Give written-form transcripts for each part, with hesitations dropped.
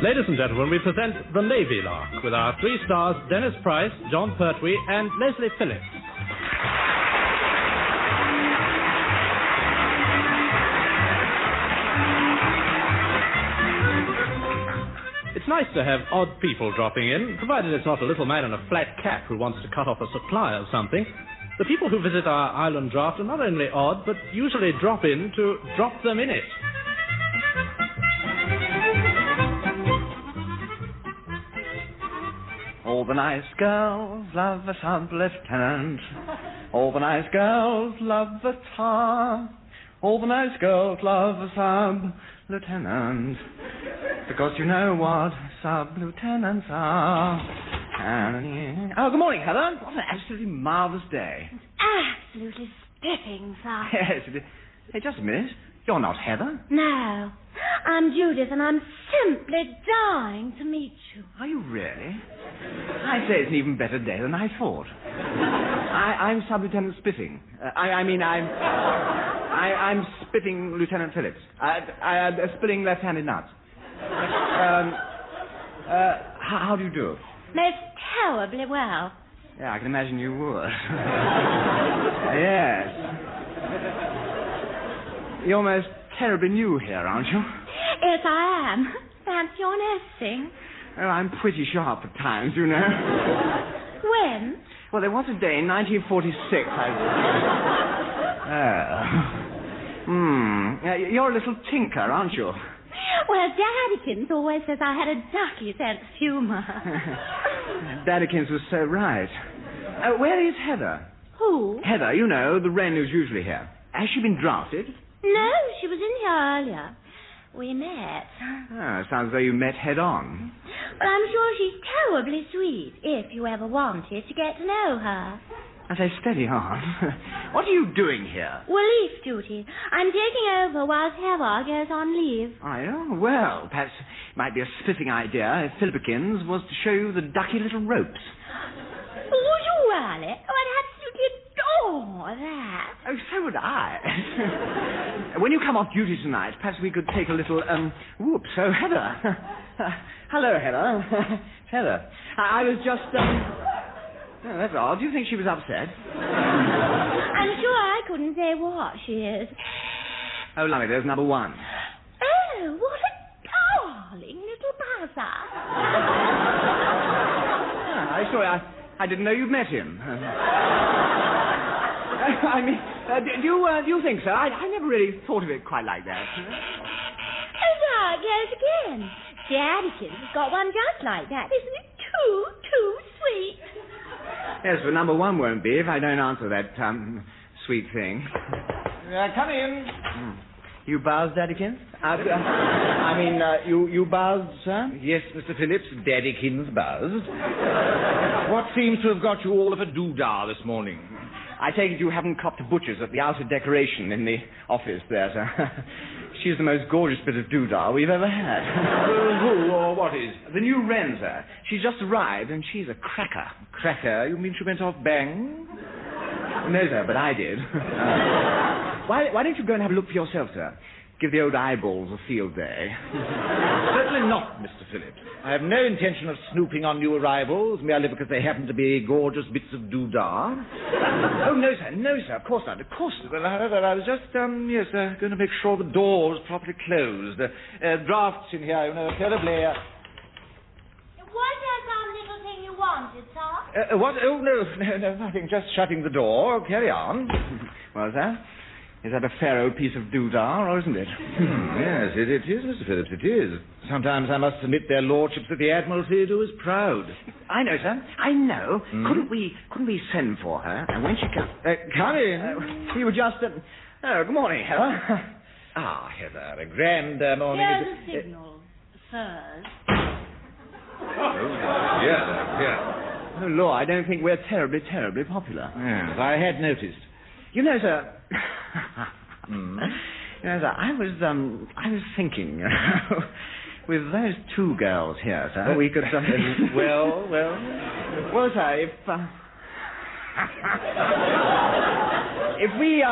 Ladies and gentlemen, we present the Navy Lark with our 3 stars, Dennis Price, John Pertwee, and Leslie Phillips. It's nice to have odd people dropping in, provided it's not a little man in a flat cap who wants to cut off a supply of something. The people who visit our island draft are not only odd, but usually drop in to drop them in it. All the nice girls love a sub-lieutenant. All the nice girls love a tar. All the nice girls love a sub-lieutenant. Because you know what sub-lieutenants are. Oh, good morning, Heather. What an absolutely marvellous day. Absolutely spiffing, sir. Yes, it is. Hey, just a minute. You're not Heather. No. I'm Judith, and I'm simply dying to meet you. Are you really? I'd say it's an even better day than I thought. I'm Sub-Lieutenant Spiffing. I'm spiffing Lieutenant Phillips. Spilling left-handed nuts. How do you do? Most terribly well. Yeah, I can imagine you would. Yes. You're most terribly new here, aren't you? Yes, I am. Fancy your nesting. Oh, I'm pretty sharp at times, you know. When? Well, there was a day in 1946. You're a little tinker, aren't you? Well, Daddykins always says I had a ducky sense of humour. Daddykins was so right. Where is Heather? Who? Heather, you know, the Wren who's usually here. Has she been drafted? No, she was in here earlier. We met. Oh, sounds as though you met head on. Well, I'm sure she's terribly sweet, if you ever wanted to get to know her. I say, steady on. What are you doing here? Relief duty. I'm taking over whilst Heather goes on leave. Oh, well, perhaps it might be a spiffing idea if Philippikins was to show you the ducky little ropes. Would you really? Oh, I'd absolutely adore that. Oh, so would I. When you come off duty tonight, perhaps we could take a little, whoops. Oh, Heather. Hello, Heather. Heather. I was just, Oh, that's odd. Do you think she was upset? I'm sure I couldn't say what she is. Oh, lovely. There's number 1. Oh, what a darling little buzzer. I'm sorry. I didn't know you'd met him. Do you think so? I never really thought of it quite like that. Oh, there it goes again. Daddykins has got one just like that. Isn't it too sweet? Yes, but number 1 won't be if I don't answer that, sweet thing. Come in. You buzzed, Daddykins? You buzzed, sir? Yes, Mr. Phillips, Daddykins buzzed. What seems to have got you all of a doodah this morning? I take it you haven't copped the butchers at the outer decoration in the office there, sir. She's the most gorgeous bit of doodah we've ever had. Who or what is? The new Wren, sir. She's just arrived, and she's a cracker. Cracker? You mean she went off bang? No, sir, but I did. Why don't you go and have a look for yourself, sir? Give the old eyeballs a field day. Certainly not, Mr. Phillips. I have no intention of snooping on new arrivals merely because they happen to be gorgeous bits of doodah. Oh, no, sir, of course not, Well, however, I was just, going to make sure the door was properly closed. Drafts in here, you know, terribly... Was there some little thing you wanted, sir? What? Oh, no, nothing. Just shutting the door. Carry on. Well, sir, is that a fair old piece of doodah, or isn't it? Yes, it is, Mr. Phillips, it is. Sometimes I must admit their lordships at the Admiralty do us proud. I know, sir. I know. Couldn't we send for her? And when she comes... Come in. We were just... good morning, Heather. Heather, a grand morning. Here's a signal. Sirs. Yeah. Oh, Lord, I don't think we're terribly, terribly popular. Yes, I had noticed. You know, sir... You know, sir, I was thinking, with those 2 girls here, sir, we could... Well, sir, if we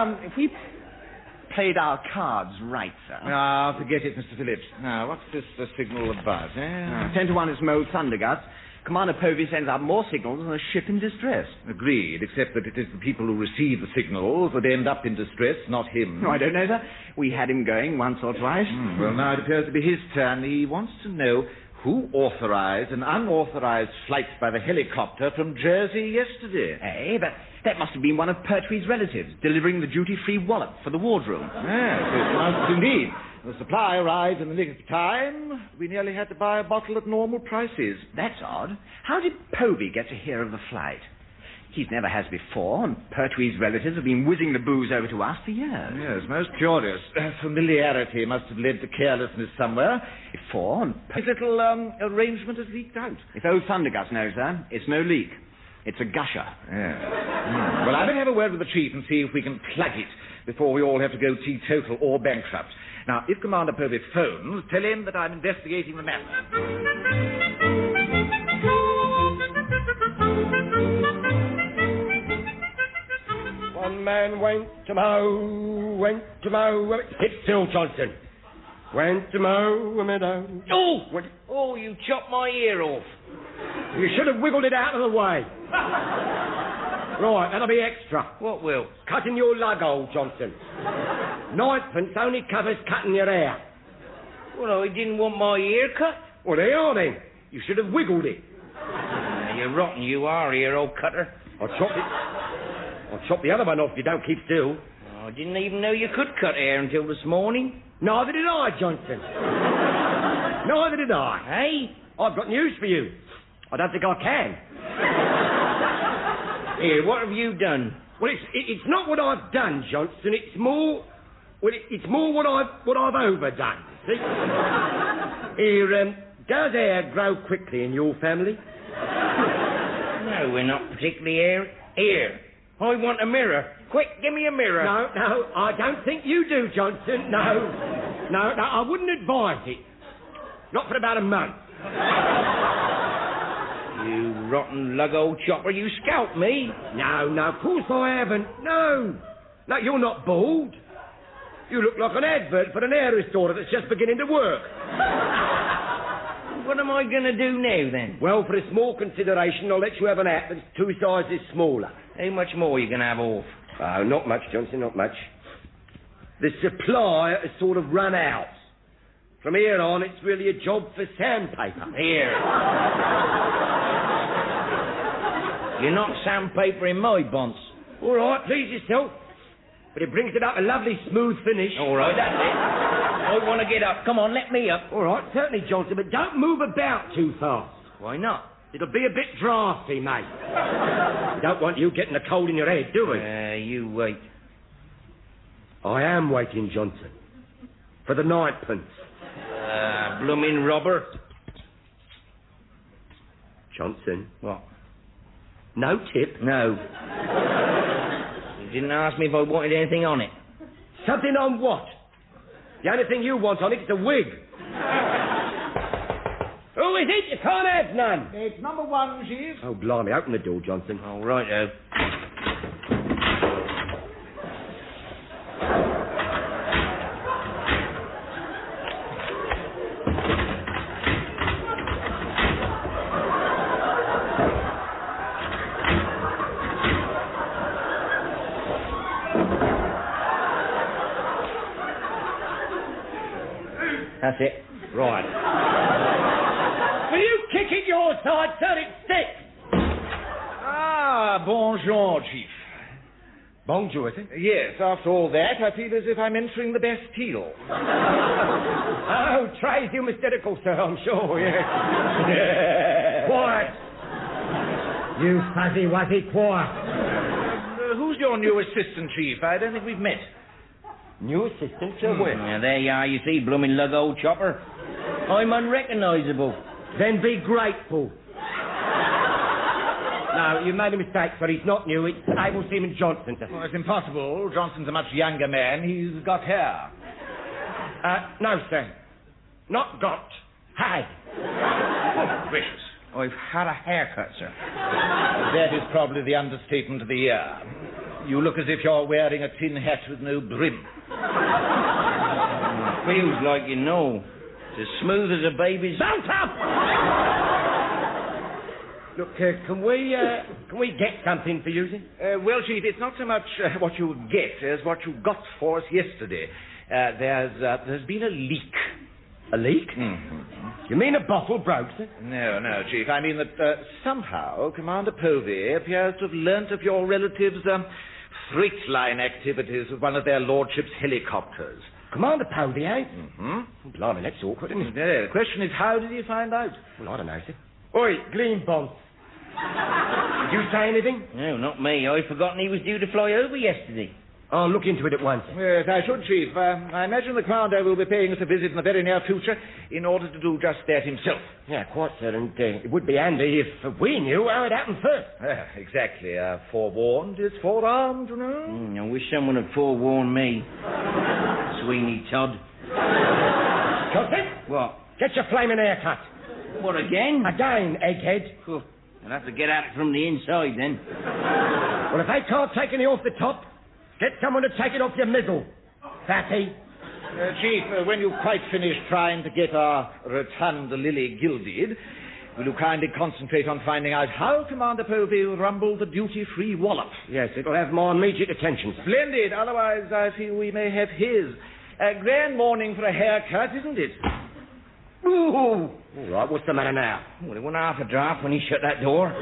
played our cards right, sir. Ah, forget it, Mr. Phillips. Now, what's this signal about, eh? 10 to 1 is some old thunderguts. Commander Povey sends out more signals than a ship in distress. Agreed, except that it is the people who receive the signals that end up in distress, not him. No, I don't know, sir. We had him going once or twice. Well, now it appears to be his turn. He wants to know who authorized an unauthorized flight by the helicopter from Jersey yesterday. Eh, but that must have been one of Pertwee's relatives, delivering the duty-free wallop for the wardroom. Yes, it must indeed. The supply arrived in the nick of time. We nearly had to buy a bottle at normal prices. That's odd. How did Povey get to hear of the flight? He never has before, and Pertwee's relatives have been whizzing the booze over to us for years. Yes, most curious. Familiarity must have led to carelessness somewhere. His little arrangement has leaked out. If old Thunderguts knows, sir, it's no leak. It's a gusher. Yes. Well, I better have a word with the chief and see if we can plug it before we all have to go teetotal or bankrupt. Now, if Commander Povey phones, tell him that I'm investigating the matter. One man went to mow, sit still, Johnston. Went to mow a meadow. Oh, you chopped my ear off. You should have wiggled it out of the way. Right, that'll be extra. What will? Cutting your lug hole, Johnston. 9pence only covers cutting your hair. Well, I didn't want my ear cut. Well, there you are then. You should have wiggled it. You're rotten, you are, ear old cutter. I'll chop the other one off if you don't keep still. I didn't even know you could cut hair until this morning. Neither did I, Johnston. Neither did I. Hey? I've got news for you. I don't think I can. Here, what have you done? Well, it's not what I've done, Johnston. It's more... Well, it's more what I've overdone. See? Here, does hair grow quickly in your family? No, we're not particularly hair. Here, I want a mirror. Quick, give me a mirror. No, I don't think you do, Johnston. No, I wouldn't advise it. Not for about a month. You rotten lug old chopper, you scalped me. No, of course I haven't. No, you're not bald. You look like an advert for an hair restorer that's just beginning to work. What am I going to do now, then? Well, for a small consideration, I'll let you have an hat that's 2 sizes smaller. How much more are you going to have off? Oh, not much, Johnston, not much. The supply has sort of run out. From here on, it's really a job for sandpaper. Here. You're not sandpapering my bonds. All right, please yourself. But it brings it up a lovely smooth finish. All right, that's it. I want to get up. Come on, let me up. All right, certainly, Johnston, but don't move about too fast. Why not? It'll be a bit drafty, mate. We don't want you getting a cold in your head, do we? You wait. I am waiting, Johnston. For the 9pence. Bloomin' robber. Johnston. What? No tip? No. You didn't ask me if I wanted anything on it. Something on what? The only thing you want on it is a wig. Who is it? You can't have none. It's number 1, Chief. Oh, blimey, open the door, Johnston. All right, That's it. Right. Will you kick it your side so it sticks? Ah, bonjour, Chief. Bonjour, is it? Yes, after all that, I feel as if I'm entering the Bastille. Oh, Tracy, you hysterical, sir, I'm sure, yes. Quiet. You fuzzy-wuzzy, quiet. Who's your new assistant, Chief? I don't think we've met. New assistant, sir? Where? There you are, you see, bloomin' lug old chopper. I'm unrecognisable. Then be grateful. No, you made a mistake, sir. He's not new. It's Able Seaman Johnston, sir. Well, it's impossible. Johnston's a much younger man. He's got hair. No, sir. Not got. Had. Oh, gracious. I've had a haircut, sir. That is probably the understatement of the year. You look as if you're wearing a tin hat with no brim. Feels like you know. It's as smooth as a baby's... Bounce up! Look, can we get something for using? Well, Chief, it's not so much what you get as what you got for us yesterday. There's been a leak. A leak? Mm-hmm. You mean a bottle broke, sir? No, Chief. I mean that somehow Commander Povey appears to have learnt of your relatives' freight line activities with one of their lordships' helicopters. Commander Povey, eh? Mm-hmm. Blimey, that's awkward, isn't it? Yeah, the question is, how did you find out? Well, I don't know, sir. Oi, Gleam Bomb. Did you say anything? No, not me. I'd forgotten he was due to fly over yesterday. I'll look into it at once. Yes, I should, Chief. I imagine the Commander will be paying us a visit in the very near future in order to do just that himself. Yeah, quite, sir, and it would be handy if we knew how it happened first. Exactly. Forewarned is forearmed, you know. I wish someone had forewarned me. Sweeney Todd. Johnston? What? Get your flaming hair cut. What, again? Again, egghead. Oh, I'll have to get at it from the inside, then. Well, if they can't take any off the top, get someone to take it off your middle. Fatty. Chief, when you've quite finished trying to get our rotund lily gilded, will you kindly concentrate on finding out how Commander Povey rumbled the duty-free wallop? Yes, it'll have my immediate attention, sir. Splendid. Otherwise, I feel we may have his. A grand morning for a haircut, isn't it? Ooh. All right, what's the matter now? Well, it wasn't half a draft when he shut that door.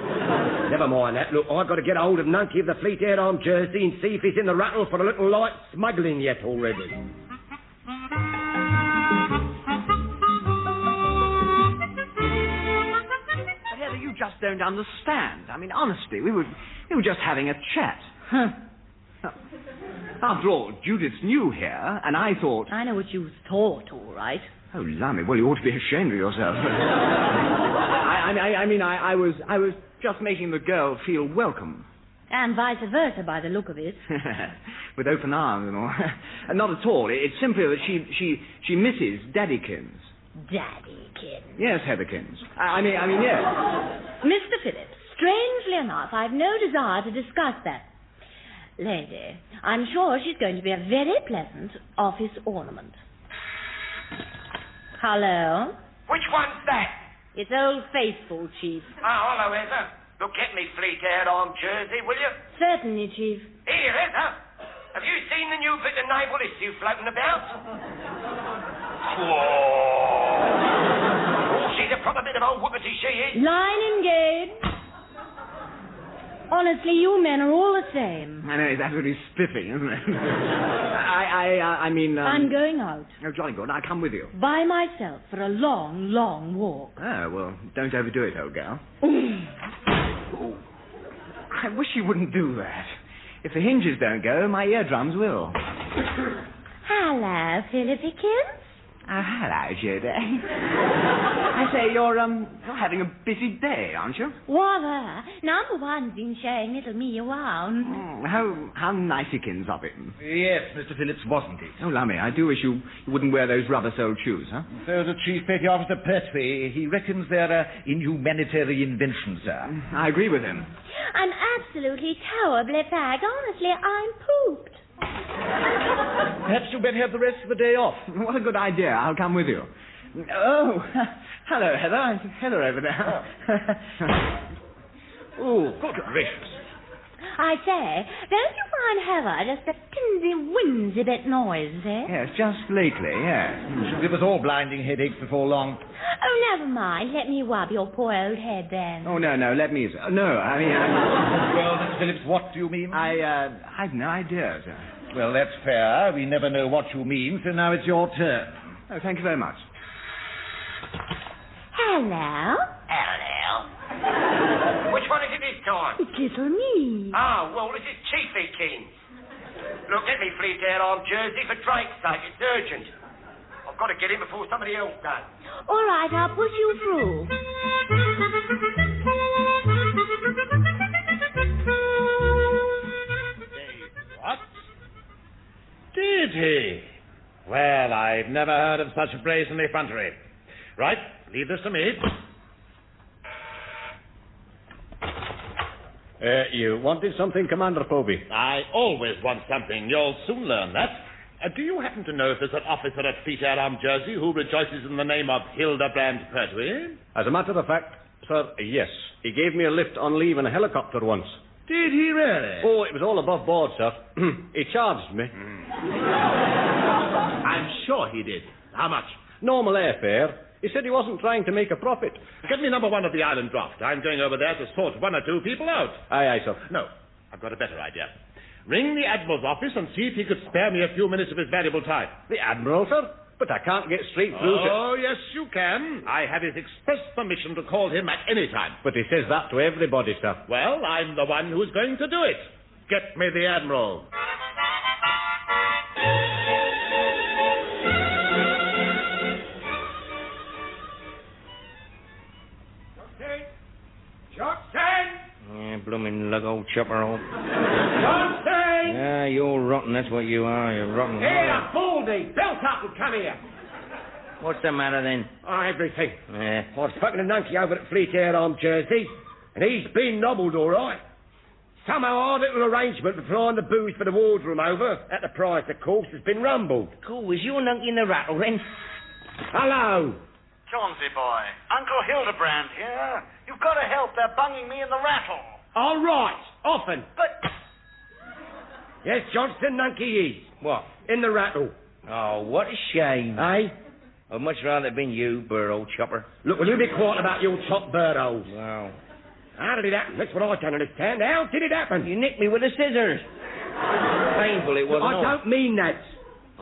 Never mind that. Look, I've got to get hold of Nunky of the Fleet-Air Arm Jersey and see if he's in the rattle for a little light smuggling yet already. But Heather, you just don't understand. I mean, honestly, we were just having a chat. Huh. After all, Judith's new here, and I thought... I know what you thought, all right. Oh, lummy, well, you ought to be ashamed of yourself. I was just making the girl feel welcome. And vice versa, by the look of it. With open arms and all. Not at all. It's simply that she misses Daddykins. Daddykins? Yes, Heatherkins. I mean, yes. Mr. Phillips, strangely enough, I've no desire to discuss that. Lady, I'm sure she's going to be a very pleasant office ornament. Hello? Which one's that? It's Old Faithful, Chief. Oh, hello, Heather. Look, get me Fleet-Air Arm Jersey, will you? Certainly, Chief. Here, Heather. Have you seen the new bit of naval issue floating about? Whoa. Oh, she's a proper bit of old whoopity, she is. Line engaged. Honestly, you men are all the same. I know, it's absolutely spiffing, isn't it? I'm going out. Oh, jolly good. I'll come with you. By myself for a long, long walk. Oh, well, don't overdo it, old gal. Ooh. I wish you wouldn't do that. If the hinges don't go, my eardrums will. Hello, Philippikins. Oh, hello, Judy. I say, you're having a busy day, aren't you? Rather. Number one's been showing little me around. How nicekins of it. Yes, Mr. Phillips, wasn't it? Oh, lummy, I do wish you wouldn't wear those rubber-soled shoes, huh? So the Chief Petty Officer Pertwee, he reckons they're inhumanitary inventions, sir. I agree with him. I'm absolutely terribly fagged. Honestly, I'm pooped. Perhaps you'd better have the rest of the day off. What a good idea. I'll come with you. Oh, hello, Heather. It's Heather over there. Oh, good gracious. I say, don't you find Heather just a tinsy, whimsy bit noisy? Yes, just lately, yes. She'll give us all blinding headaches before long. Oh, never mind. Let me rub your poor old head then. Oh, no, let me... No, I mean... Well, Mr. Phillips, what do you mean? I've no idea, sir. Well, that's fair. We never know what you mean, so now it's your turn. Oh, thank you very much. Hello. Hello. Which one is it this time? It's little me. Oh, well, this is Chiefy Kings. Look, get me Fleet-Air Arm Jersey for Drake's sake. It's urgent. I've got to get in before somebody else does. All right, I'll push you through. What? Did he? Well, I've never heard of such brazen effrontery. Right, leave this to me. You wanted something, Commander Povey? I always want something. You'll soon learn that. Do you happen to know if there's an officer at Fleet Air Arm Jersey who rejoices in the name of Hildebrand Pertwee? As a matter of fact, sir, yes. He gave me a lift on leave in a helicopter once. Did he really? Oh, it was all above board, sir. He charged me. I'm sure he did. How much? Normal airfare. He said he wasn't trying to make a profit. Get me number 1 of the island draft. I'm going over there to sort 1 or 2 people out. Aye, sir. No, I've got a better idea. Ring the Admiral's office and see if he could spare me a few minutes of his valuable time. The Admiral, sir? But I can't get straight through to... Oh, yes, you can. I have his express permission to call him at any time. But he says that to everybody, sir. Well, I'm the one who's going to do it. Get me the Admiral. Yeah, blooming lug old chopper old. Johnston! Yeah, you're rotten, that's what you are. You're rotten. Here, Baldy! Belt up and come here! What's the matter then? Oh, everything. Yeah. I've spoken to Nunky over at Fleet Air Arm Jersey, and he's been nobbled all right. Somehow our little arrangement for flying the booze for the wardroom over, at the price, of course, has been rumbled. Cool, was you Nunky in the rattle then? Hello! Johnsy boy, Uncle Hildebrand here. You've got to help, they're bunging me in the rattle. All right, often. But... Yes, Johnston, Nunky is. What? In the rattle. Oh, what a shame. Eh? I'd much rather have been you, bird old chopper. Look, will you be quiet about your top bird holes? Wow. How did it happen? That's what I don't understand. How did it happen? You nicked me with the scissors. Painful it wasn't. I don't mean that.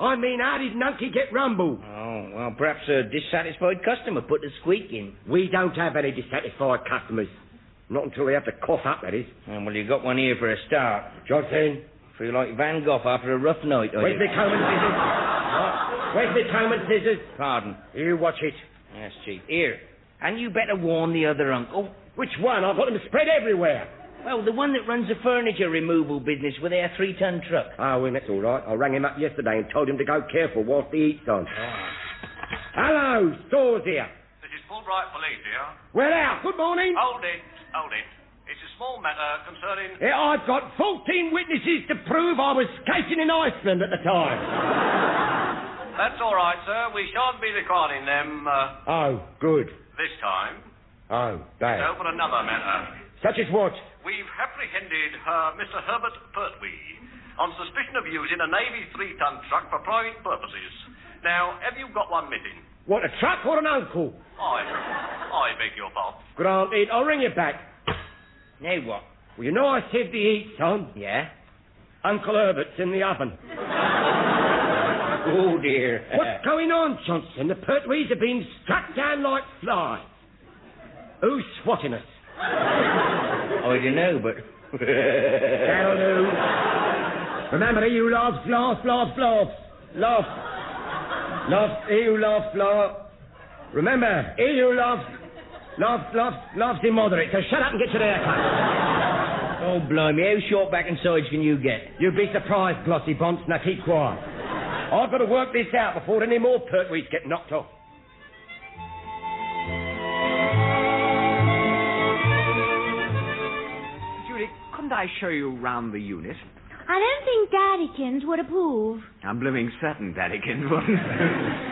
I mean, how did Nunky get rumbled? Oh, well, perhaps a dissatisfied customer put the squeak in. We don't have any dissatisfied customers. Not until they have to cough up, that is. Well, you got one here for a start. Johnson. Feel like Van Gogh after a rough night, I Where's do. the comb and scissors? Where's the comb and scissors? Pardon. You watch it. That's cheap. Here. And you better warn the other uncle. Which one? I've got them spread everywhere. Well, the one that runs the furniture removal business with their 3-ton truck. Oh, well, that's all right. I rang him up yesterday and told him to go careful whilst the heat's on. Oh. Hello, Stores here. This is Fulbright Police here. We're out. Good morning. Hold it. It's a small matter concerning... Yeah, I've got 14 witnesses to prove I was skating in Iceland at the time. That's all right, sir. We shan't be recording them, Oh, good. this time. Oh, bad. So, for another matter. Such as what? We've apprehended Mr. Herbert Pertwee on suspicion of using a Navy 3-ton truck for private purposes. Now, have you got one missing? What, a truck or an uncle? I beg your pardon. Granted, I'll ring you back. Now what? Well, you know I said the heat's on. Yeah? Uncle Herbert's in the oven. Oh, dear. What's going on, Johnston? The Pertwees are being struck down like flies. Who's swatting us? I don't know, but... That'll do. Remember, he who laughs, laughs, laughs, laughs. Laughs. Laughs, he who laughs, laughs. Remember, he who laughs, laughs, laughs, laughs immoderate. So shut up and get your haircut. Oh, blimey, how short back and sides can you get? You'd be surprised, Glossy Bonts. Now keep quiet. I've got to work this out before any more Pertwees get knocked off. Judith, couldn't I show you round the unit? I don't think Daddykins would approve. I'm blooming certain Daddykins wouldn't.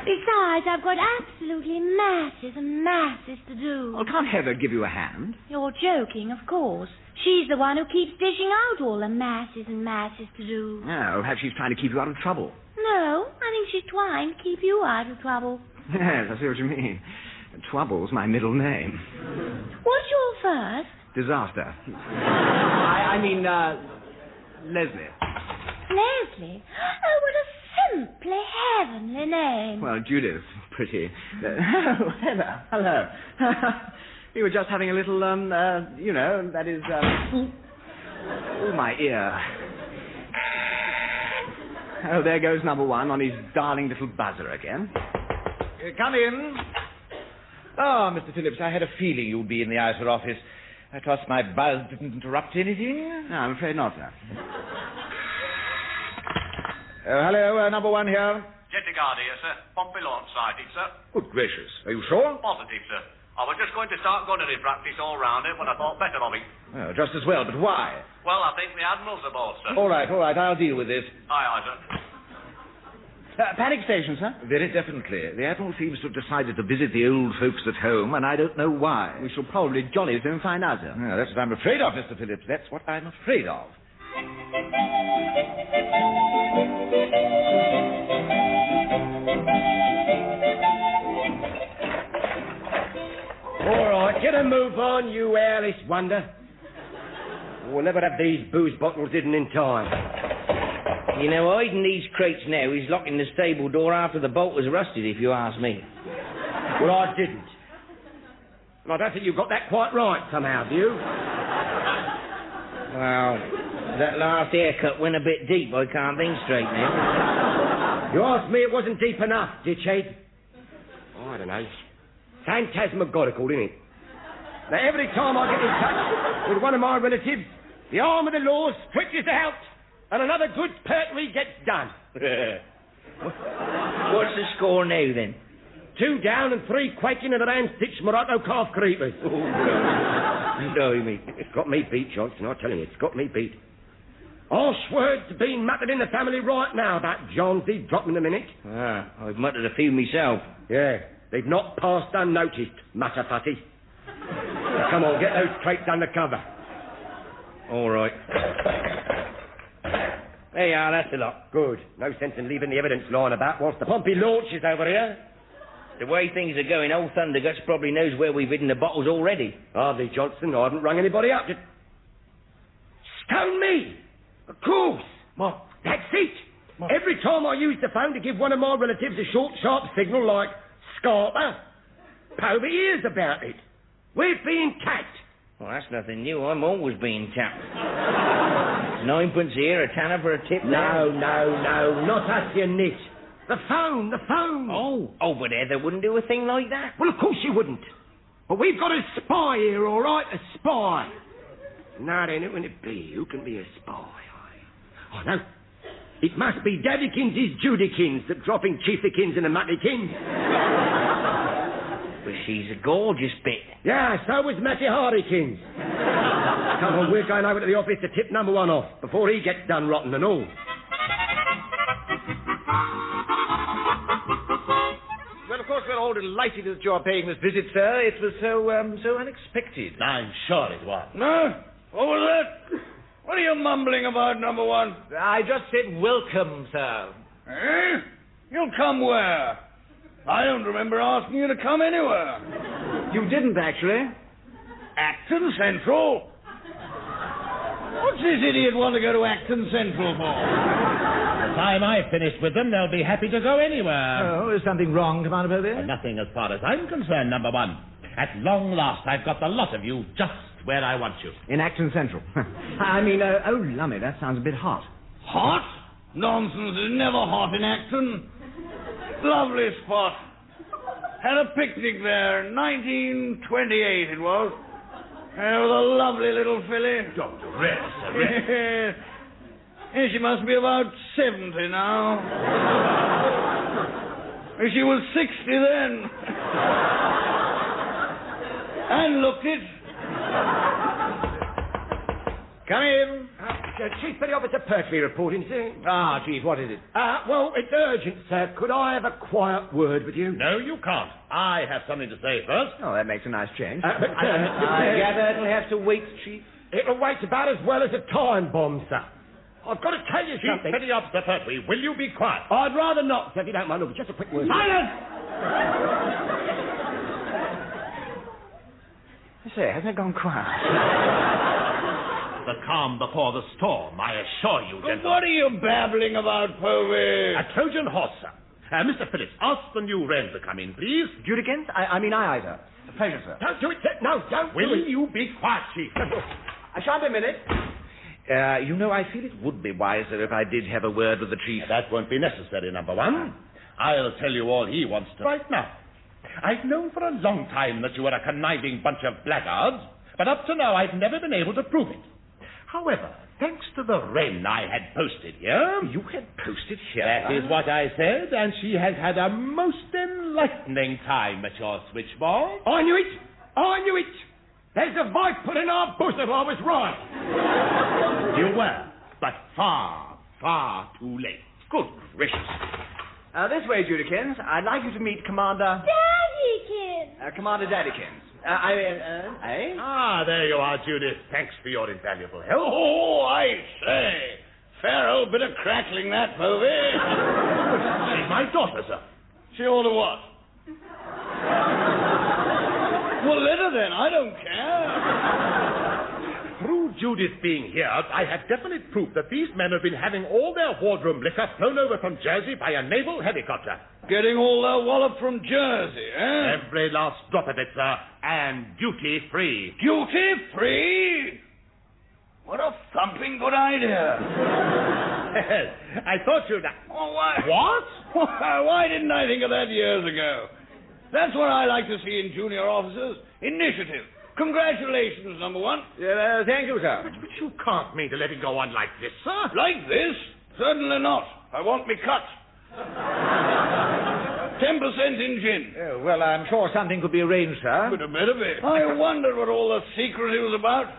Besides, I've got absolutely masses and masses to do. Well, can't Heather give you a hand? You're joking, of course. She's the one who keeps dishing out all the masses and masses to do. Oh, perhaps she's trying to keep you out of trouble. No, I think she's trying to keep you out of trouble. Yes, I see what you mean. Trouble's my middle name. What's your first? Disaster. I mean, Leslie. Leslie? Oh, what a simply heavenly name. Well, Judith, pretty. Oh, Heather, hello. We were just having a little, that is, oh, my ear. Oh, there goes number 1 on his darling little buzzer again. Come in. Ah, Mr. Phillips, I had a feeling you'd be in the outer office. I trust my buzz didn't interrupt anything? No, I'm afraid not, sir. Hello, number 1 here. Jetty guard here, sir. Pompey launch sighted, sir. Good gracious. Are you sure? Positive, sir. I was just going to start gunnery practice all round it when I thought better of it. Oh, just as well, but why? Well, I think the Admiral's aboard, sir. All right, I'll deal with this. Aye, sir. Panic station, sir. Very definitely. The Admiral seems to have decided to visit the old folks at home, and I don't know why. We shall probably jolly soon find out, sir. Yeah, that's what I'm afraid of, Mr. Phillips. That's what I'm afraid of. All right, get a move on, you airless wonder. We'll never have these booze bottles hidden in time. You know, hiding these crates now is locking the stable door after the bolt was rusted, if you ask me. Well, I didn't. And I don't think you got that quite right somehow, do you? Well, that last haircut went a bit deep. I can't think straight now. You asked me it wasn't deep enough, ditchhead. Oh, I don't know. Phantasmagorical, isn't it? Now, every time I get in touch with one of my relatives, the arm of the law stretches out and another good Pertwee gets done. What's the score now, then? 2 down and 3 quaking and a hand-stitched Morocco calf creepers. Blimey. It's got me beat, Johnston, I tell you, it's got me beat. Harsh words are being muttered in the family right now about Johnsy dropping a minute. Ah, I've muttered a few myself. Yeah, they've not passed unnoticed, mutter-putty. Come on, get those crates under cover. All right. There you are, that's a lot. Good. No sense in leaving the evidence lying about whilst the Pompey launches over here. The way things are going, old Thunderguts probably knows where we've hidden the bottles already. Hardly, Johnston. I haven't rung anybody up. Stone me! Of course. What? That's it. What? Every time I use the phone to give one of my relatives a short, sharp signal like Scarper, Povey hears about it. We're being tapped. Well, that's nothing new. I'm always being tapped. 9 here, a tanner for a tip. No, not us, you nit. The phone. Oh, but Heather wouldn't do a thing like that. Well, of course she wouldn't. But we've got a spy here, all right, a spy. Now then, who can it be? Who can be a spy? Oh, no. It must be Daddykins' Judykins that dropping Chiefykins and the Muttykins. But she's a gorgeous bit. Yeah, so was Matty Hardykins. Come on, we're going over to the office to tip number 1 off before he gets done rotten and all. Well, of course, we're all delighted that you're paying this visit, sir. It was so unexpected. I'm sure it was. No? What was that? What are you mumbling about, number 1? I just said welcome, sir. Eh? You'll come where? I don't remember asking you to come anywhere. You didn't, actually. Acton Central? What's this idiot want to go to Acton Central for? The time I've finished with them, they'll be happy to go anywhere. Oh, is something wrong, Commander Povey? Nothing as far as I'm concerned, number 1. At long last, I've got the lot of you just where I want you. In Acton Central. I mean, oh, lummy, that sounds a bit hot. Hot? Nonsense, it's never hot in Acton. Lovely spot. Had a picnic there, 1928 it was. It was a lovely little filly. Don't rest, sir. Yeah, she must be about 70 now. She was 60 then. And looked it. Come in. Chief Petty Officer Pertwee reporting, sir. Ah, Chief, what is it? Well, it's urgent, sir. Could I have a quiet word with you? No, you can't. I have something to say first. Oh, that makes a nice change. I gather it'll have to wait, Chief. It'll wait about as well as a time bomb, sir. I've got to tell you Chief something. Petty Officer Pertwee, will you be quiet? I'd rather not, sir, if you don't mind. Look, just a quick word. Silence! Say, hasn't it gone quiet? The calm before the storm, I assure you, gentlemen. What are you babbling about, Povey? A Trojan horse, sir. Mr. Phillips, ask the new Wren to come in, please. Judykins? I mean, aye, sir. A pleasure, sir. Don't do it, sir. No, don't do Will it. you be quiet, Chief? I shan't be a minute. I feel it would be wiser if I did have a word with the Chief. That won't be necessary, number 1. I'll tell you all he wants to right now. I've known for a long time that you were a conniving bunch of blackguards, but up to now I've never been able to prove it. However, thanks to the Wren I had posted here... You had posted here? That is what I said, and she has had a most enlightening time at your switchboard. I knew it. There's a viper in our bosom. I was right. You were, but far, far too late. Good gracious. This way, Judikins. I'd like you to meet Commander... Daddykins! Commander Daddykins. Eh? Ah, there you are, Judith. Thanks for your invaluable help. Oh, I say. Fair old bit of crackling, that, Povey. She's my daughter, sir. She ought to what? Well, let her then. I don't care. Through Judith being here, I have definite proof that these men have been having all their wardroom liquor flown over from Jersey by a naval helicopter. Getting all their wallop from Jersey, eh? Every last drop of it, sir, and duty-free. Duty-free? What a thumping good idea. I thought you'd... Oh, why? What? Why didn't I think of that years ago? That's what I like to see in junior officers. Initiative. Congratulations, number one. Thank you, sir. But you can't mean to let it go on like this, sir. Like this? Certainly not. I want me cut. 10% in gin. Well, I'm sure something could be arranged, sir. But a bit of it. I wondered what all the secrecy was about.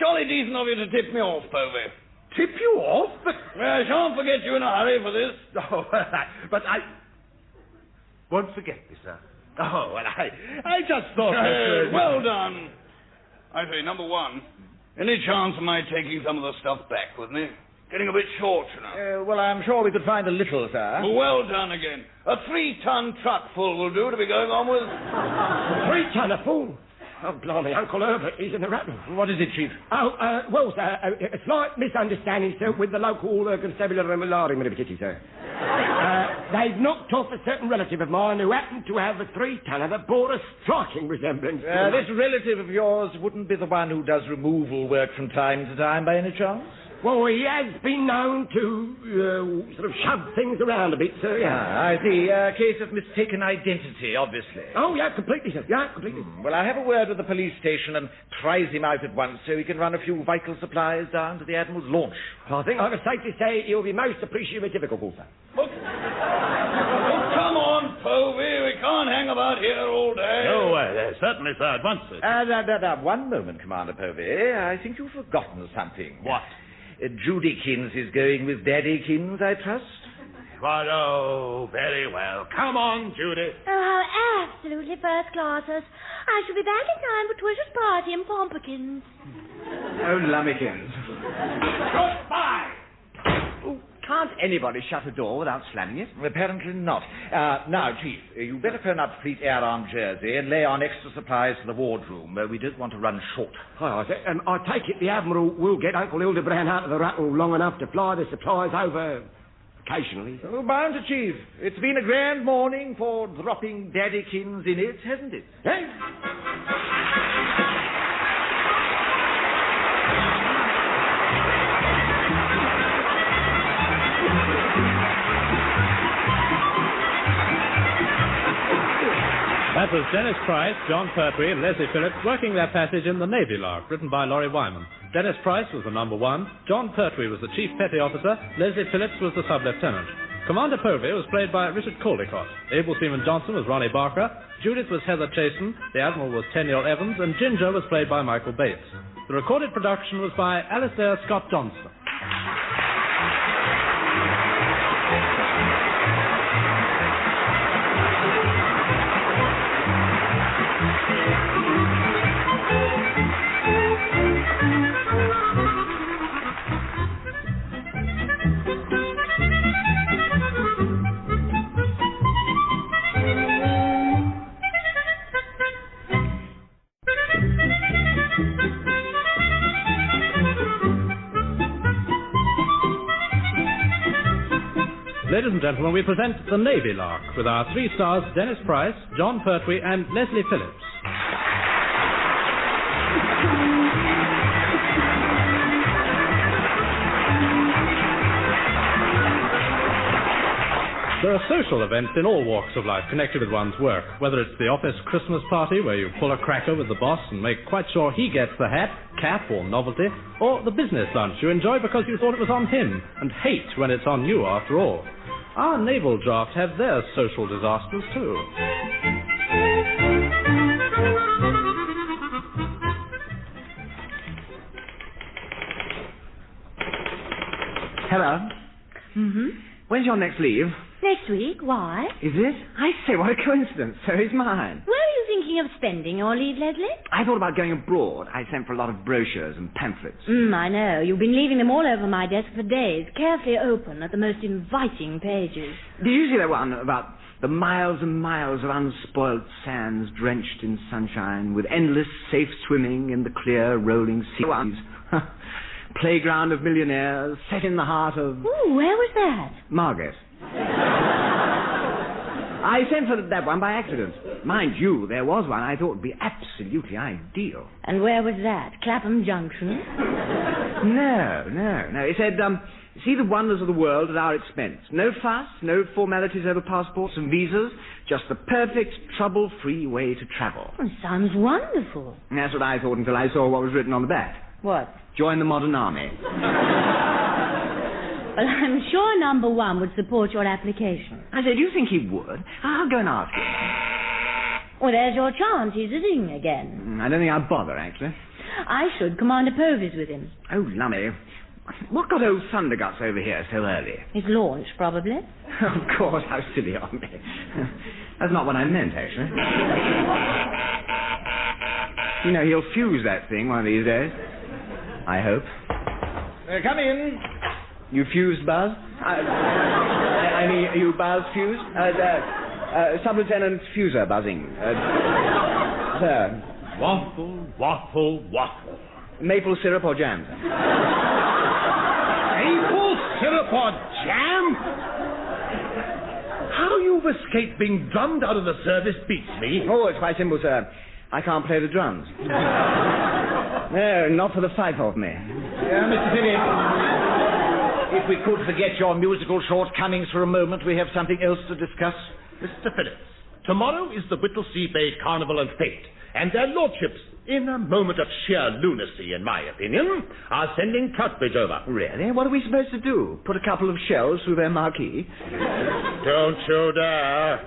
Jolly decent of you to tip me off, Povey. Tip you off? But... Well, I shan't forget you in a hurry for this. Oh, but I... won't forget me, sir. Oh, well, I just thought that... Well done. I say, number one, any chance of my taking some of the stuff back with me? Getting a bit short, you know. Well, I'm sure we could find a little, sir. Well done again. A 3-ton truck full will do to be going on with. 3-ton full? Oh, blimey, Uncle Herbert, he's in the rattle. What is it, Chief? Well, sir, a slight misunderstanding, sir, with the local constabulary and Lawrie, sir. They've knocked off a certain relative of mine who happened to have a 3-tonner that bore a striking resemblance to... This relative of yours wouldn't be the one who does removal work from time to time, by any chance? Well, he has been known to sort of shove things around a bit, sir, yeah. I see. A case of mistaken identity, obviously. Oh, yeah, completely, sir. Yeah, completely. Well, I'll have a word with the police station and prize him out at once so he can run a few vital supplies down to the Admiral's launch. I think I can safely say he'll be most appreciative, sir. Oh, come on, Povey. We can't hang about here all day. Oh, certainly, sir, at once, sir. One moment, Commander Povey. I think you've forgotten something. What? Judykins is going with Daddykins, I trust? Well, oh, very well. Come on, Judith. Oh, how absolutely first classers. I shall be back in time for Twitter's party in Pompkins. Oh, lummikins. Goodbye. Oh, can't anybody shut a door without slamming it? Apparently not. Now, Chief, you better phone up Fleet Air on Jersey and lay on extra supplies for the wardroom. We don't want to run short. I take it the Admiral will get Uncle Hildebrand out of the rattle long enough to fly the supplies over occasionally. Oh, bound to, Chief. It's been a grand morning for dropping Daddykins in it, hasn't it? Hey? That was Dennis Price, John Pertwee, and Leslie Phillips working their passage in the Navy Lark, written by Lawrie Wyman. Dennis Price was the number one, John Pertwee was the chief petty officer, Leslie Phillips was the sub-lieutenant. Commander Povey was played by Richard Caldicot. Able Seaman Johnston was Ronnie Barker, Judith was Heather Chasen, the Admiral was Tenniel Evans, and Ginger was played by Michael Bates. The recorded production was by Alastair Scott Johnston. Ladies and gentlemen, we present the Navy Lark with our 3 stars Dennis Price, John Pertwee, and Leslie Phillips. There are social events in all walks of life connected with one's work, whether it's the office Christmas party where you pull a cracker with the boss and make quite sure he gets the hat, cap or novelty, or the business lunch you enjoy because you thought it was on him and hate when it's on you after all. Our naval draft have their social disasters too. Hello. Mm-hmm. When's your next leave? Next week. Why? Is it? I say, what a coincidence. So is mine. Where are you thinking of spending your leave, Leslie? I thought about going abroad. I sent for a lot of brochures and pamphlets. I know. You've been leaving them all over my desk for days, carefully open at the most inviting pages. Do you see that one about the miles and miles of unspoilt sands drenched in sunshine with endless safe swimming in the clear rolling seas? Playground of millionaires set in the heart of... Ooh, where was that? Margate. I sent for that one by accident. Mind you, there was one I thought would be absolutely ideal. And where was that? Clapham Junction? No. It said, see the wonders of the world at our expense. No fuss, no formalities over passports and visas, just the perfect, trouble-free way to travel. Sounds wonderful. And that's what I thought until I saw what was written on the back. What? Join the modern army. Well, I'm sure number one would support your application. I said, do you think he would? I'll go and ask him. Well, there's your chance. He's sitting again. I don't think I'll bother, actually. I should. Commander Povey's with him. Oh, lummy. What got old Thunderguts over here so early? His launch, probably. Of course, how silly of me. That's not what I meant, actually. You know, he'll fuse that thing one of these days. I hope. Come in. You fused, Buzz? I mean, are you Buzz fused? Sub-Lieutenant Fuser buzzing. Sir. Waffle, waffle, waffle. Maple syrup or jam? Maple syrup or jam? How you've escaped being drummed out of the service beats me. Oh, it's quite simple, sir. I can't play the drums. No, not for the fife of me. Mr. Phillips. If we could forget your musical shortcomings for a moment, we have something else to discuss. Mr. Phillips, tomorrow is the Whittlesea Carnival And Fête, and their lordships, in a moment of sheer lunacy, in my opinion, are sending Troutbridge over. Really? What are we supposed to do? Put a couple of shells through their marquee? Don't you dare.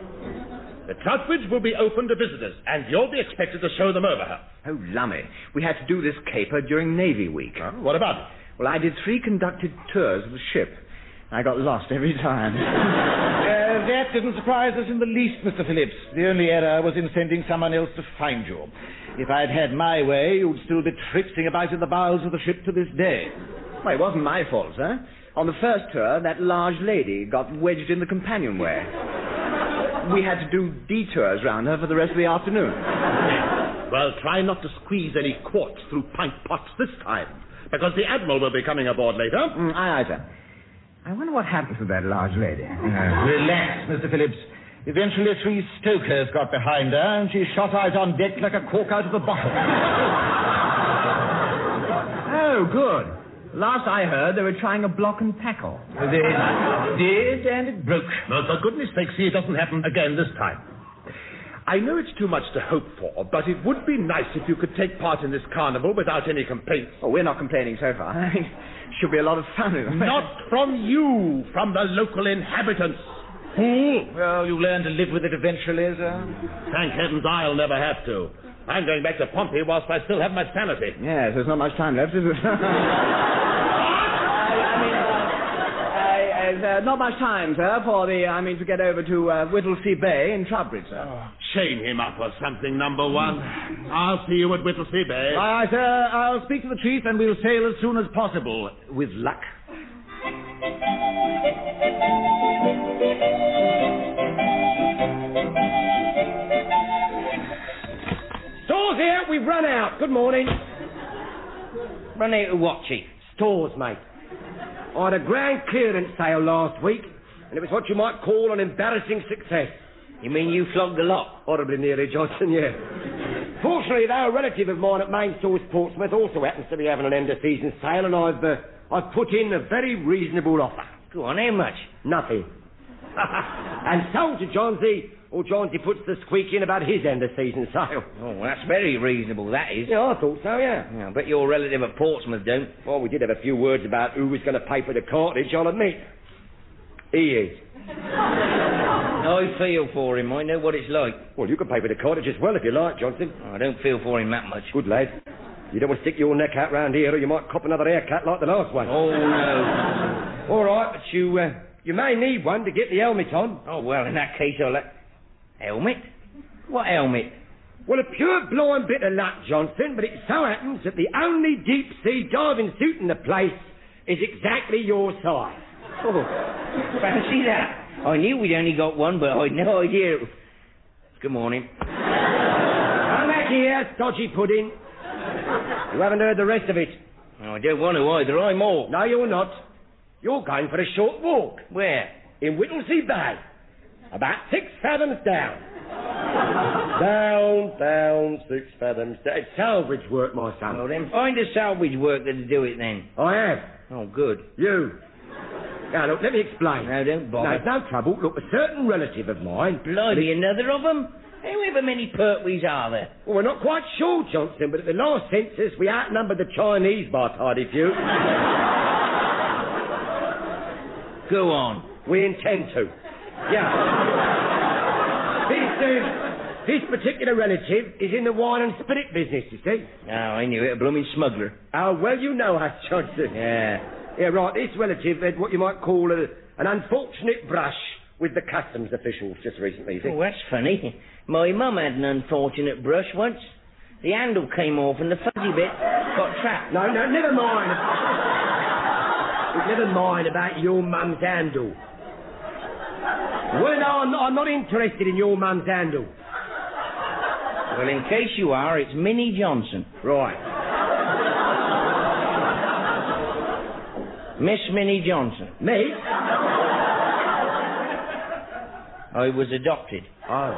The Troutbridge will be open to visitors, and you'll be expected to show them over her. Oh, lummy. We had to do this caper during Navy Week. What about it? Well, I did 3 conducted tours of the ship. I got lost every time. That didn't surprise us in the least, Mr. Phillips. The only error was in sending someone else to find you. If I'd had my way, you'd still be traipsing about in the bowels of the ship to this day. Well, it wasn't my fault, sir. On the first tour, that large lady got wedged in the companionway. We had to do detours round her for the rest of the afternoon. Well, try not to squeeze any quartz through pint pots this time, because the Admiral will be coming aboard later. Aye, sir. I wonder what happened to that large lady. Relax, Mr. Phillips. Eventually 3 stokers got behind her, and she shot out on deck like a cork out of a bottle. Oh, good. Last I heard, they were trying a block and tackle. They did, and it broke. Well, for goodness sake, see it doesn't happen again this time. I know it's too much to hope for, but it would be nice if you could take part in this carnival without any complaints. Oh, we're not complaining so far. Should be a lot of fun. Not from you, from the local inhabitants. Fool! Well, you learn to live with it eventually, sir. Thank heavens I'll never have to. I'm going back to Pompey whilst I still have my sanity. Yes, there's not much time left, is there? Not much time, sir, to get over to Whittlesea Bay in Troutbridge, sir. Oh, chain him up or something, number one. I'll see you at Whittlesea Bay. Aye, sir. I'll speak to the chief and we'll sail as soon as possible, with luck. Stores here, we've run out. Good morning. Run out of what, Chief? Stores, mate. I had a grand clearance sale last week, and it was what you might call an embarrassing success. You mean you flogged the lot? Horribly nearly, Johnston, yeah. Fortunately, though, a relative of mine at Main Stores Portsmouth also happens to be having an end-of-season sale, and I've put in a very reasonable offer. Go on, how much? Nothing. And sold to Johnsy, or Johnsy puts the squeak in about his end-of-season sale. Oh, that's very reasonable, that is. Yeah, I thought so, yeah. I bet your relative at Portsmouth don't. Well, we did have a few words about who was going to pay for the cartage, I'll admit. He is. I feel for him. I know what it's like. Well, you can pay for the cartage as well if you like, Johnston. I don't feel for him that much. Good lad. You don't want to stick your neck out round here, or you might cop another haircut like the last one. Oh, no. All right, but you You may need one to get the helmet on. Oh, well, in that case, I'll... Helmet? What helmet? Well, a pure blind bit of luck, Johnston, but it so happens that the only deep-sea diving suit in the place is exactly your size. Oh, fancy that. I knew we'd only got one, but I'd no idea. Good morning. Come back here, stodgy pudding. You haven't heard the rest of it. Oh, I don't want to either. I'm off. No, you're not. You're going for a short walk. Where? In Whittlesea Bay. About 6 fathoms down. Down, 6 fathoms down. It's salvage work, my son. Well, then find a salvage worker to do it, then. I have. Oh, good. You. Now, look, let me explain. No, don't bother. No, no trouble. Look, a certain relative of mine... Blimey, another of them? However many Pertwees are there? Well, we're not quite sure, Johnston, but at the last census, we outnumbered the Chinese by a tidy few. Go on. We intend to. Yeah. This particular relative is in the wine and spirit business, you see. Oh, I knew it. A blooming smuggler. Oh, well, you know us, Johnston. Yeah. Yeah, right. This relative had what you might call an unfortunate brush with the customs officials just recently, you see. Oh, that's funny. My mum had an unfortunate brush once. The handle came off and the fuzzy bit got trapped. No, never mind. Never mind about your mum's handle. Well, no, I'm not interested in your mum's handle. Well, in case you are, it's Minnie Johnson. Right. Miss Minnie Johnson. Me? I was adopted. Oh.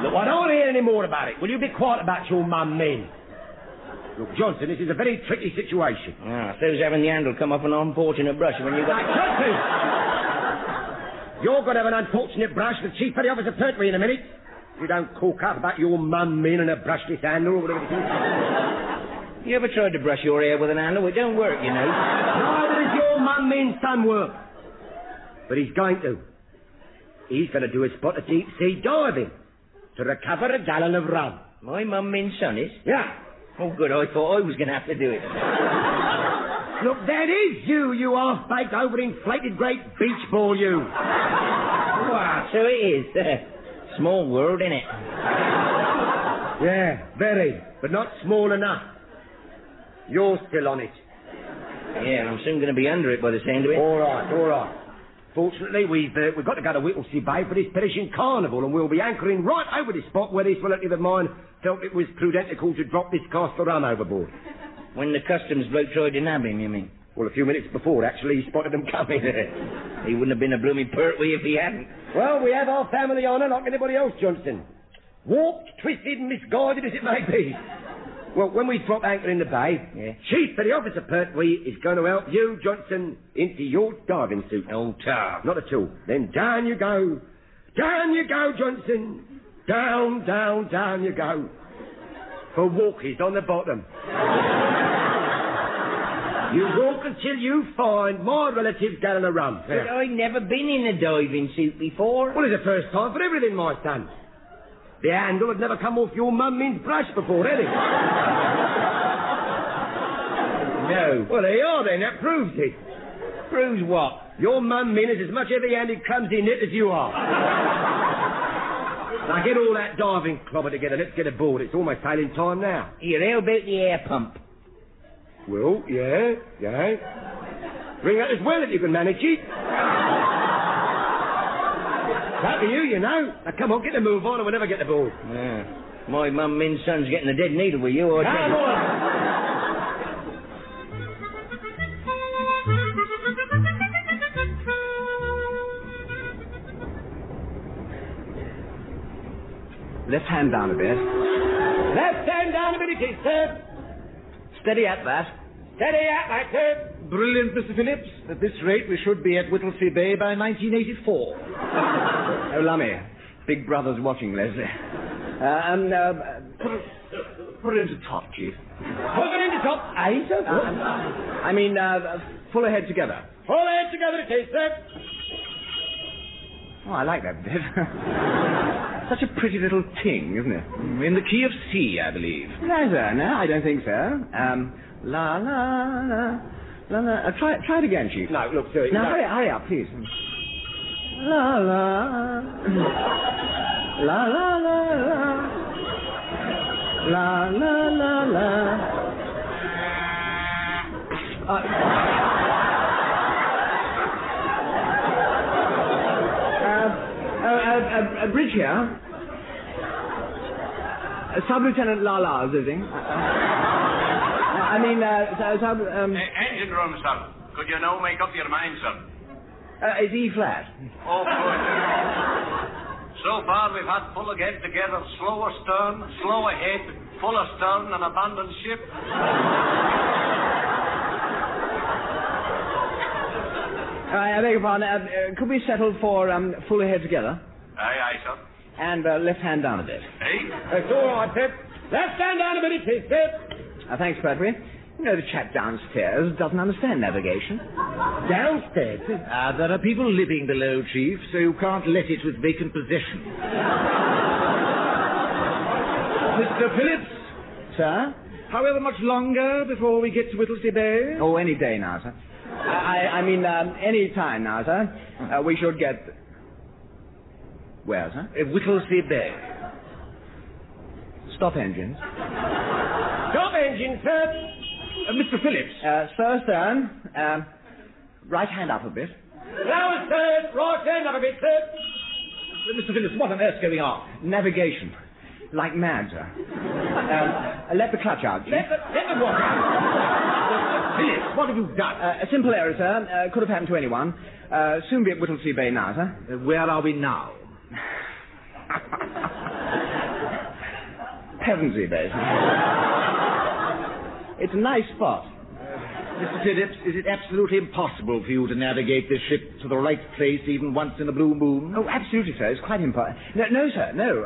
Look, I don't want to hear any more about it. Will you be quiet about your mum, Min? Look, Johnson, this is a very tricky situation. Ah, so's having the handle come off an unfortunate brush when you got... Johnson! You're going to have an unfortunate brush with Chief Petty Officer Pertwee in a minute. You don't cork up about your mum, Min, and a brushless handle or whatever it is. You ever tried to brush your hair with an handle? It don't work, you know. Neither does your mum, Min's son work. But he's going to. He's going to do a spot of deep-sea diving to recover a gallon of rum. My mum, Min's son is? Yeah. Oh, good. I thought I was going to have to do it. Look, that is you half-baked, overinflated great beach ball, you. Wow, so it is. Small world, innit? Yeah, very, but not small enough. You're still on it. Yeah, and I'm soon going to be under it by the sound of it. All right. Fortunately, we've got to go to Whittlesea Bay for this perishing carnival, and we'll be anchoring right over the spot where this relative of mine felt it was prudential to drop this cask of rum overboard. When the customs bloke tried to nab him, you mean? Well, a few minutes before, actually, he spotted them coming. He wouldn't have been a blooming Pertwee if he hadn't. Well, we have our family honour like anybody else, Johnston. Warped, twisted and misguided as it may be. Well, when we drop anchor in the bay, Chief Petty Officer Pertwee is going to help you, Johnston, into your diving suit. Oh, tar. Not at all. Then down you go. Down you go, Johnston. Down you go. For walkies on the bottom. You walk until you find my relative's gallon of rum. But I've never been in a diving suit before. Well, it's the first time for everything, my son. The handle had never come off your mum Min's brush before, had it? No. Well, there you are then. That proves it. Proves what? Your mum Min is as much heavy-handed, clumsy knit as you are. Now, get all that diving clobber together. Let's get aboard. It's almost sailing time now. Here, how about the air pump? Well, yeah. Bring that as well if you can manage it. That'll be you know. Now, come on, get the move on and we'll never get aboard. Yeah. My mum, Min's son's getting a dead needle with you, I tell you. Left hand down a bit. Left hand down a bit, it is, sir. Steady at that. Steady at that, sir. Brilliant, Mr. Phillips. At this rate, we should be at Whittlesea Bay by 1984. Oh, lummy. Big brother's watching, Leslie. Put it into top, Chief. Put it into top. Aye, sir. Pull ahead together. Pull ahead together, it is, sir. Oh, I like that bit. Such a pretty little ting, isn't it? In the key of C, I believe. Neither, no, I don't think so. La la la, No, try it again, Chief. No, look, sir. Now, hurry up, please. La, la. La, la, la, la. La, la, la, la. Bridge here. Sub-Lieutenant Lala visiting. Engine room, sir. Could you now make up your mind, sir? It's E flat. Oh, good. So far, we've had full again together, slow astern, slow ahead, full astern, and abandoned ship. I beg your pardon. Could we settle for full ahead together? Aye, sir. And left hand down a bit. Hey? It's all right, Pip. Left hand down a bit, it is, Pip. Thanks, Pertwee. You know, the chap downstairs doesn't understand navigation. Downstairs? There are people living below, Chief, so you can't let it with vacant possession. Mr. Phillips? Sir? However much longer before we get to Whittlesea Bay? Oh, any day now, sir. Any time now, sir. We should get... Where, sir? Whittlesea Bay. Stop engines. Stop engines, sir. Mr. Phillips. Sir, stern. Right hand up a bit. Now, sir. Right hand up a bit, sir. Mr. Phillips, what on earth's going on? Navigation. Like mad, sir. Let the clutch out, Chief. Let the what out? Phillips, what have you done? A simple error, sir. Could have happened to anyone. Soon be at Whittlesea Bay now, sir. Where are we now? Pevensey Bay. It's a nice spot. Mr. Phillips, is it absolutely impossible for you to navigate this ship to the right place even once in a blue moon? Oh, absolutely, sir. It's quite impossible. No, sir, no.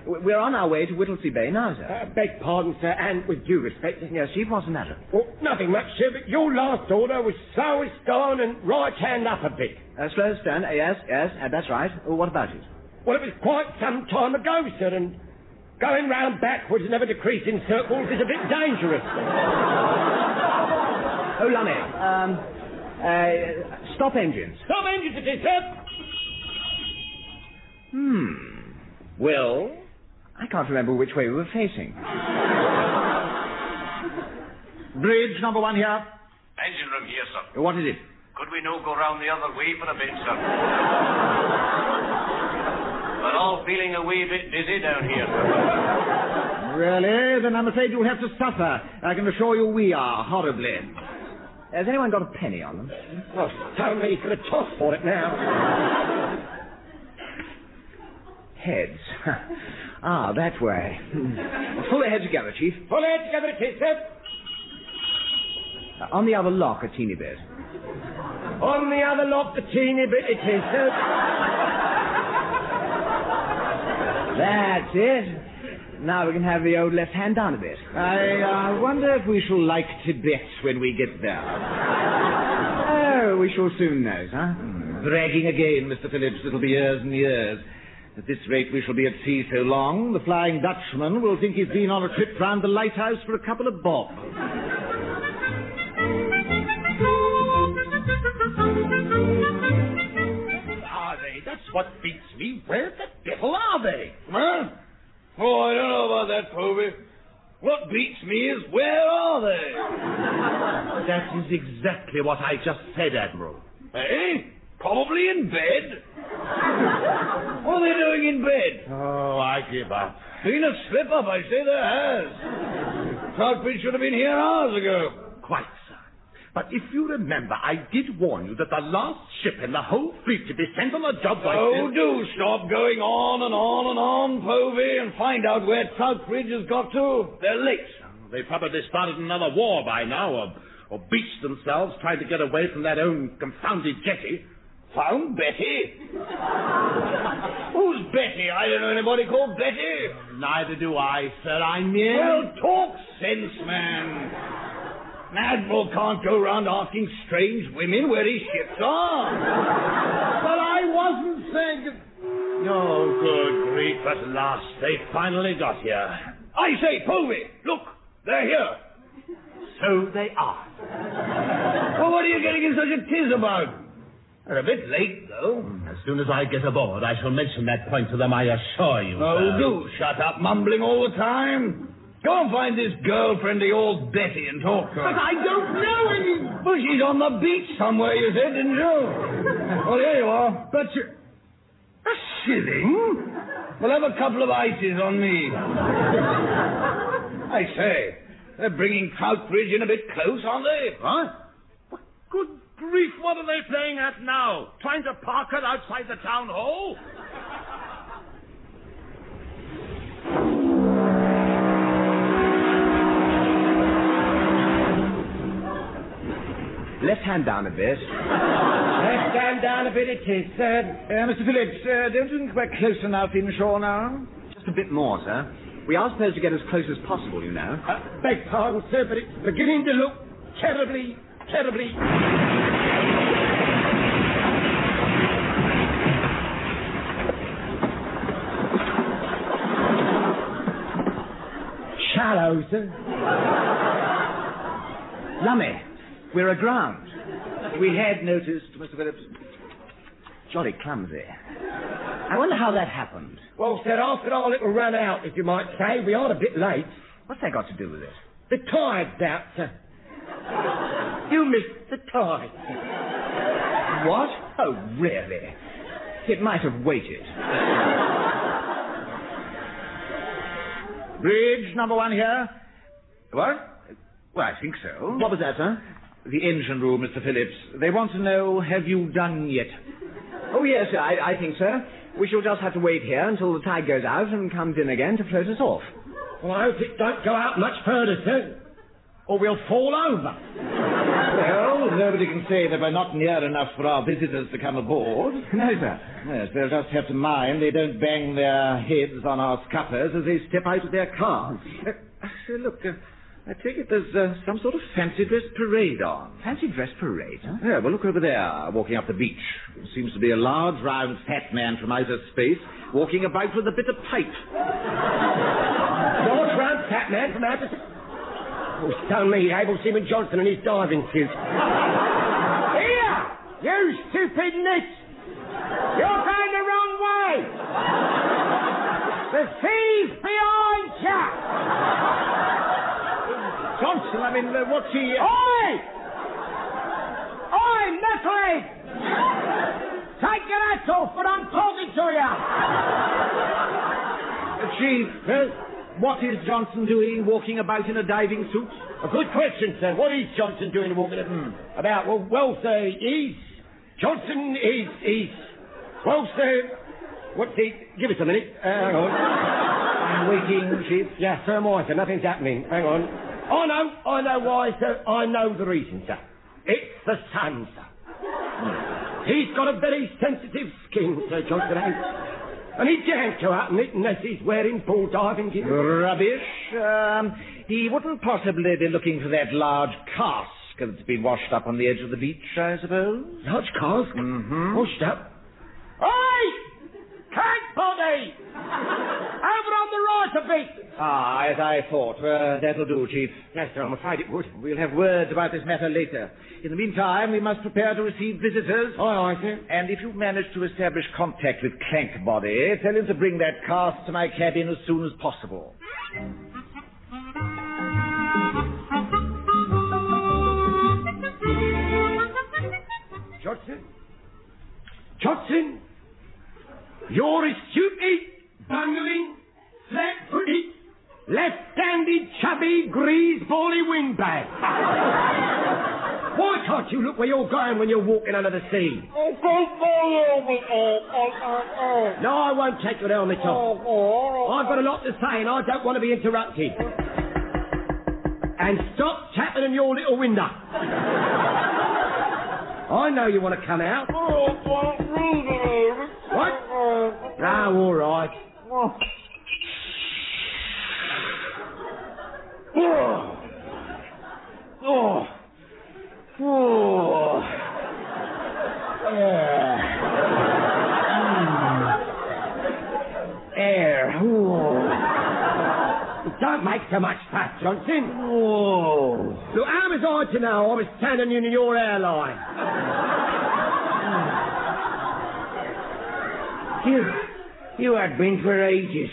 We're on our way to Whittlesea Bay now, sir. Beg pardon, sir, and with due respect... Yes, Chief, what's the matter? Well, nothing much, sir, but your last order was slow astern and right hand up a bit. Slow astern, yes, that's right. What about it? Well, it was quite some time ago, sir, and going round backwards and ever decreasing circles is a bit dangerous. Oh, Lonnie. Stop engines. Stop engines, it is, sir. Well, I can't remember which way we were facing. Bridge number 1 here. Engine room here, sir. What is it? Could we now go round the other way for a bit, sir? We're all feeling a wee bit dizzy down here. Really? Then I'm afraid you'll have to suffer. I can assure you we are, horribly. Has anyone got a penny on them? Well, so many for the toss for it now. Heads. That way. Full ahead together, Chief. Full ahead together it is, sir. On the other lock, a teeny bit. On the other lock, a teeny bit it is, sir. That's it. Now we can have the old left hand down a bit. I wonder if we shall like Tibet when we get there. Oh, we shall soon know, sir. Bragging again, Mr. Phillips. It'll be years and years. At this rate, we shall be at sea so long, the Flying Dutchman will think he's been on a trip round the lighthouse for a couple of bob. Are they? That's what beats me. Where the devil are they? Huh? Oh, I don't know about that, Povey. What beats me is, where are they? That is exactly what I just said, Admiral. Eh? Probably in bed. What are they doing in bed? Oh, I give up. Been a slip-up, I say there has. Troutbridge should have been here hours ago. Quite, sir. But if you remember, I did warn you that the last ship in the whole fleet to be sent on a job like Oh, this... do stop going on and on and on, Povey, and find out where Troutbridge has got to. They're late. They probably started another war by now, or beached themselves trying to get away from that own confounded jetty. Found Betty? Who's Betty? I don't know anybody called Betty. Neither do I, sir. I mean... Well, talk sense, man. An admiral can't go round asking strange women where his ships are. But I wasn't saying... Oh, good grief, at last they finally got here. I say, Povey, look, they're here. So they are. Well, what are you getting in such a tiz about? They're a bit late, though. As soon as I get aboard, I shall mention that point to them, I assure you, Oh, sir. do shut up mumbling all the time. Go and find this girlfriend of yours, Betty, and talk to her. But I don't know any... Well, she's on the beach somewhere, you said, didn't you? Well, here you are. But you... A shilling? We'll have a couple of ices on me. I say, they're bringing Troutbridge in a bit close, aren't they? What? Good grief, what are they playing at now? Trying to park it outside the town hall? Left hand down a bit. Left hand down a bit it is, sir. Mr. Phillips, don't you think we're close enough inshore now? Just a bit more, sir. We are supposed to get as close as possible, you know. Beg pardon, sir, but it's beginning to look terribly... shallow, sir. Lummy, we're aground. We had noticed, Mr. Phillips. Jolly clumsy. I wonder how that happened. Well, sir, after our little run out, if you might say, we are a bit late. What's that got to do with it? The tide's out, sir. You missed the tide. What? Oh, really? It might have waited. Bridge number 1 here. What? Well, I think so. What was that, sir? The engine room, Mr. Phillips. They want to know, have you done yet? Oh, yes, sir, I think so. We shall just have to wait here until the tide goes out and comes in again to float us off. Well, I hope it don't go out much further, sir, or we'll fall over. Well, nobody can say that we're not near enough for our visitors to come aboard. No, sir. Yes, they'll just have to mind they don't bang their heads on our scuppers as they step out of their cars. Look, I take it there's some sort of fancy dress parade on. Fancy dress parade, huh? Yeah, well, look over there, walking up the beach. It seems to be a large, round, fat man from outer space, walking about with a bit of pipe. Large, round, fat man from outer space. Oh, stone me, Able Seaman Johnston and his diving suit. Here! You stupid nits! You're going the wrong way! The sea's behind you! Johnston, I mean, what's he... Oi! Oi, knucklehead! Take your hat off, but I'm talking to you! Chief, what is Johnston doing, walking about in a diving suit? A good question, sir. What is Johnston doing walking about? Well, sir, Johnston is... Well, sir... What's he... Give us a minute. Hang on. I'm waiting, Chief. Yes, sir, why, sir? Nothing's happening. Hang on. I know why, sir. I know the reason, sir. It's the sun, sir. He's got a very sensitive skin, Sir Johnston has. And he can't go out in it unless he's wearing full diving gear. Rubbish. He wouldn't possibly be looking for that large cask that's been washed up on the edge of the beach, I suppose. Large cask? Mm-hmm. Washed up? Oi! Can't body! Over on the right a bit! Ah, as I thought. That'll do, Chief. Yes, sir, I'm afraid it would. We'll have words about this matter later. In the meantime, we must prepare to receive visitors. Aye, sir. And if you've managed to establish contact with Clankbody, tell him to bring that cask to my cabin as soon as possible. Johnson, you're a stupid, bungling, flat-footed, left-handed, chubby, greasebally windbag. Why can't you look where you're going when you're walking under the sea? No, I won't take your helmet off. I've got a lot to say and I don't want to be interrupted. And stop tapping in your little window. I know you want to come out. What? Ah, all right. Don't make so much fuss, Johnston. Oh. Look, how was I to know I was standing in your airline? You had been for ages.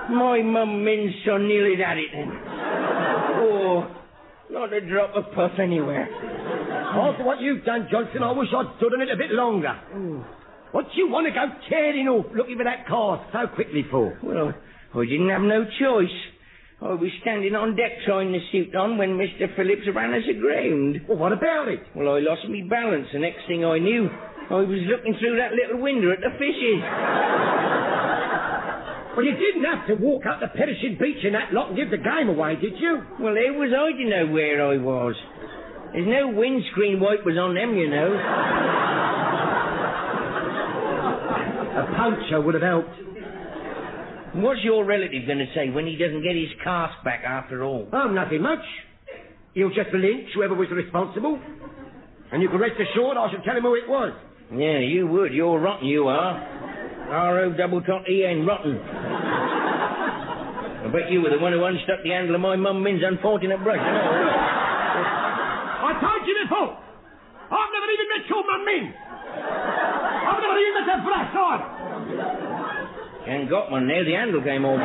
My mum means so nearly had it then. Oh, not a drop of puff anywhere. After what you've done, Johnston, I wish I'd stood on it a bit longer. What do you want to go tearing off looking for that car so quickly for? Well, I didn't have no choice. I was standing on deck trying to suit on when Mr. Phillips ran us aground. Well, what about it? Well, I lost me balance. The next thing I knew, I was looking through that little window at the fishes. Well, you didn't have to walk up the perishing beach in that lot and give the game away, did you? Well, how was I to know where I was? There's no windscreen wipers on them, you know. A poacher would have helped. What's your relative going to say when he doesn't get his cask back after all? Oh, nothing much. He'll just lynch whoever was responsible. And you can rest assured I shall tell him who it was. Yeah, you would. You're rotten, you are. R-O-T-T-E-N, rotten. I bet you were the one who unstuck the handle of my mum Min's unfortunate brush. I told you before. I've never even met your mum Min. I've never even met her brush on. And got one now. The handle came off.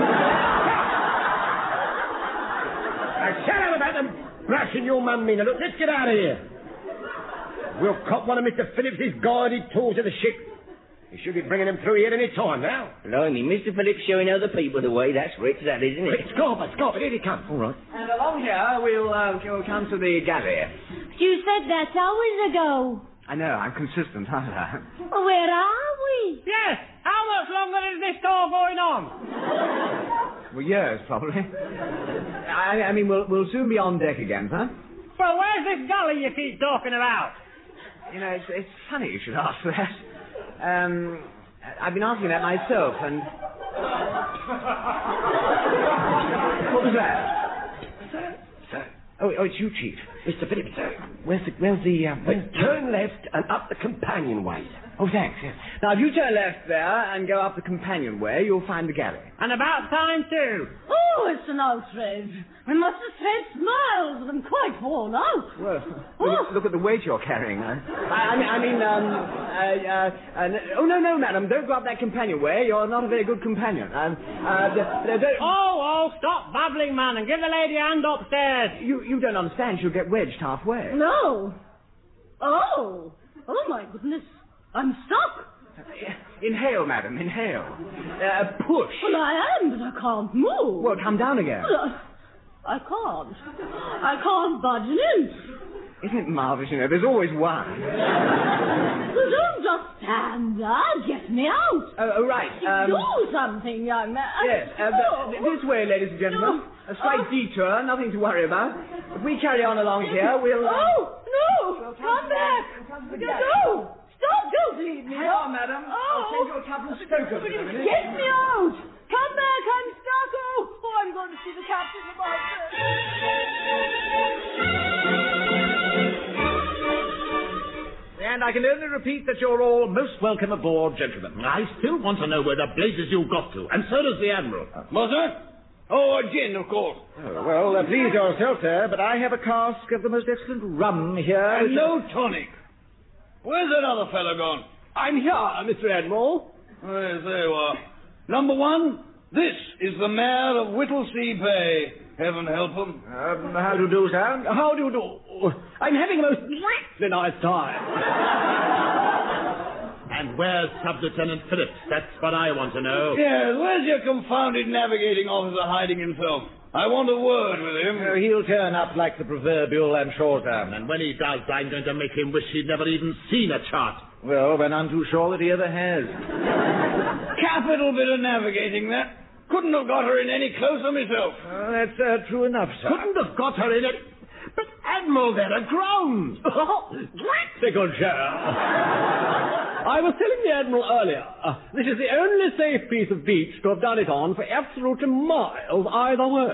Now, shut up about them brushing your mum Min. Look, let's get out of here. We'll cop one of Mr. Phillips's guided tours of the ship. He should be bringing them through here any time now. Blimey, Mr. Phillips showing other people the way. That's rich, that, isn't it? Scarper, here he comes. All right. And along here, we'll come to the galley. You said that hours ago. I know, I'm consistent, aren't I? Where are we? Yes, how much longer is this tour going on? Well, years, probably. I mean, we'll soon be on deck again, huh? Well, where's this galley you keep talking about? You know, it's funny you should ask that. I've been asking that myself, and... What was that? Sir. Oh, it's you, Chief. Mr. Phillips, sir. Where's the Turn left and up the companionway. Oh, thanks, yes. Now, if you turn left there and go up the companionway, you'll find the galley. And about time, too. Oh, it's an outrage. We must have spent miles and I'm quite worn out. Well, look at the weight you're carrying. No, madam, don't go up that companionway. You're not a very good companion. Oh, stop babbling, man, and give the lady a hand upstairs. You don't understand. She'll get wedged halfway. No. Oh, my goodness. I'm stuck. Inhale, madam, inhale. Push. Well, I am, but I can't move. Well, come down again. I can't. I can't budge an inch. Isn't it marvellous, you know? There's always one. Well, don't just stand there. Get me out. Oh, right. Do something, young man. Yes, this way, ladies and gentlemen. A slight detour, nothing to worry about. If we carry on along here, we'll... No! Come back! No! Stop! Don't leave me! Hang on, madam. I'll send you a couple of stokers. Get me out! Come back! I'm stuck! Oh, I'm going to see the captain about this. And I can only repeat that you're all most welcome aboard, gentlemen. I still want to know where the blazes you got to, and so does the Admiral. What's that? Oh, gin, of course. Oh, well, please yourself, sir, but I have a cask of the most excellent rum here. And no tonic. Where's that other fellow gone? I'm here, Mr. Admiral. Yes, there you are. Number one, this is the mayor of Whittlesea Bay. Heaven help him. How do you do, sir? How do you do? I'm having a most nice time. And where's Sub-Lieutenant Phillips? That's what I want to know. Yes, where's your confounded navigating officer hiding himself? I want a word with him. He'll turn up like the proverbial, I'm sure, sir. And when he does, I'm going to make him wish he'd never even seen a chart. Well, then I'm too sure that he ever has. Capital bit of navigating, that. Couldn't have got her in any closer myself. That's true enough, sir. Couldn't have got her in it. But, Admiral, they're aground. Great signature. I was telling the Admiral earlier, this is the only safe piece of beach to have done it on for absolute miles either way.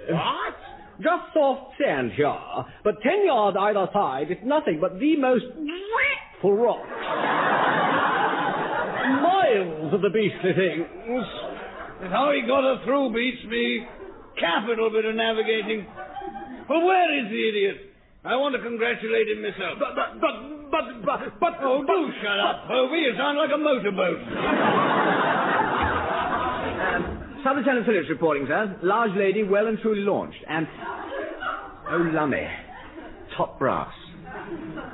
What? Just soft sand here, but 10 yards either side, it's nothing but the most dreadful rocks. Miles of the beastly things. And how he got her through beats me. capital bit of navigating. Well, where is the idiot? I want to congratulate him myself. But... Oh, do shut up, Povey. You sound like a motorboat. Sub Lieutenant Phillips reporting, sir. Large lady, well and truly launched. And... Oh, lummy. Top brass.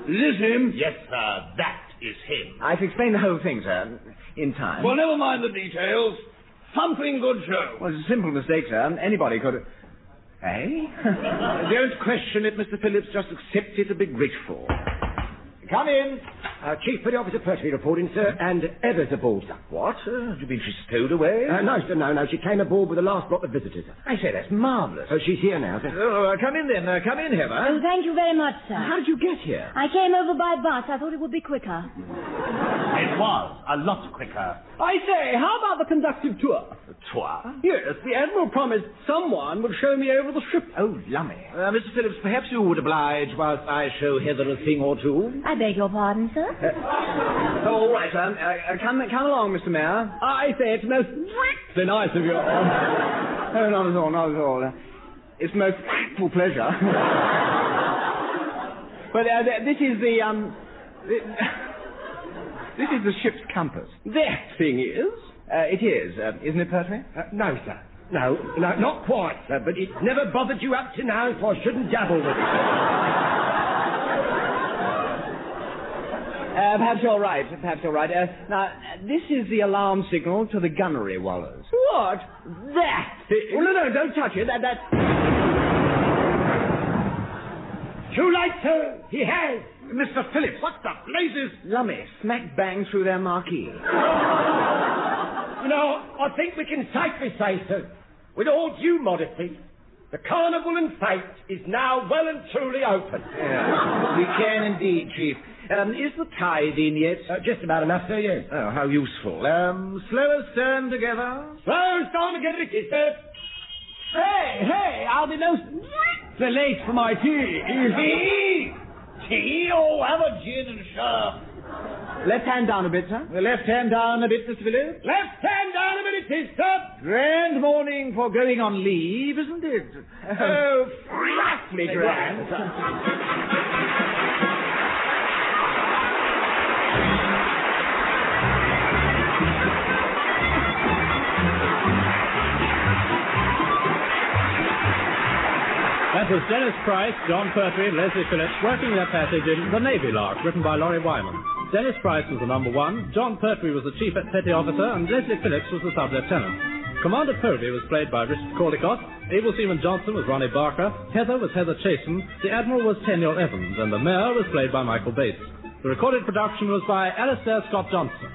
Is this him? Yes, sir, that is him. I can explain the whole thing, sir, in time. Well, never mind the details. Thumping good show. Well, it's a simple mistake, sir. Anybody could... Eh? Don't question it, Mr. Phillips. Just accept it. A bit grateful. Come in. Chief Petty Officer Pertwee reporting, sir, and Evers aboard, sir. What? Do you mean she stowed away? No, sir, no. She came aboard with the last lot of visitors. I say, that's marvellous. Oh, she's here now, sir. Come in then. Come in, Heather. Oh, thank you very much, sir. How did you get here? I came over by bus. I thought it would be quicker. It was a lot quicker. I say, how about the conductive tour? A tour? Yes, the Admiral promised someone would show me over the ship. Oh, lummy. Mr. Phillips, perhaps you would oblige whilst I show Heather a thing or two? I beg your pardon, sir? all right, sir. Come along, Mr. Mayor. I say it's most very nice of you. Oh, not at all. It's most full pleasure. But this is the ship's compass. That thing is? It is, isn't it, Pertwee? No, sir. No, not quite, sir, but it's never bothered you up to now, so I shouldn't dabble with it. Perhaps you're right. Now, this is the alarm signal to the gunnery wallers. What? That thing? Oh, no, don't touch it. That's... Too late, sir. He has. Mr. Phillips, what the blazes? Lummy, smack bang through their marquee. I think we can safely say, sir, with all due modesty, the Carnival and Fête is now well and truly open. We can indeed, Chief. Is the tide in yet? Just about enough, sir, yes. Oh, how useful. Slow stern together. Slow stern together, it is, sir. Hey, I'll be no late for my tea. Tea? Oh, have a gin and sharp. Left hand down a bit, sir. The left hand down a bit, Mr. Phillips. Left hand down a bit, it is, sir. Grand morning for going on leave, isn't it? Oh, frightfully grand. That was Dennis Price, John Pertwee, and Leslie Phillips working their passage in The Navy Lark, written by Lawrie Wyman. Dennis Price was the number one, John Pertwee was the chief petty officer, and Leslie Phillips was the sub-lieutenant. Commander Povey was played by Richard Caldicot, Able Seaman Johnston was Ronnie Barker, Heather was Heather Chasen, the Admiral was Tenniel Evans, and the Mayor was played by Michael Bates. The recorded production was by Alastair Scott Johnston.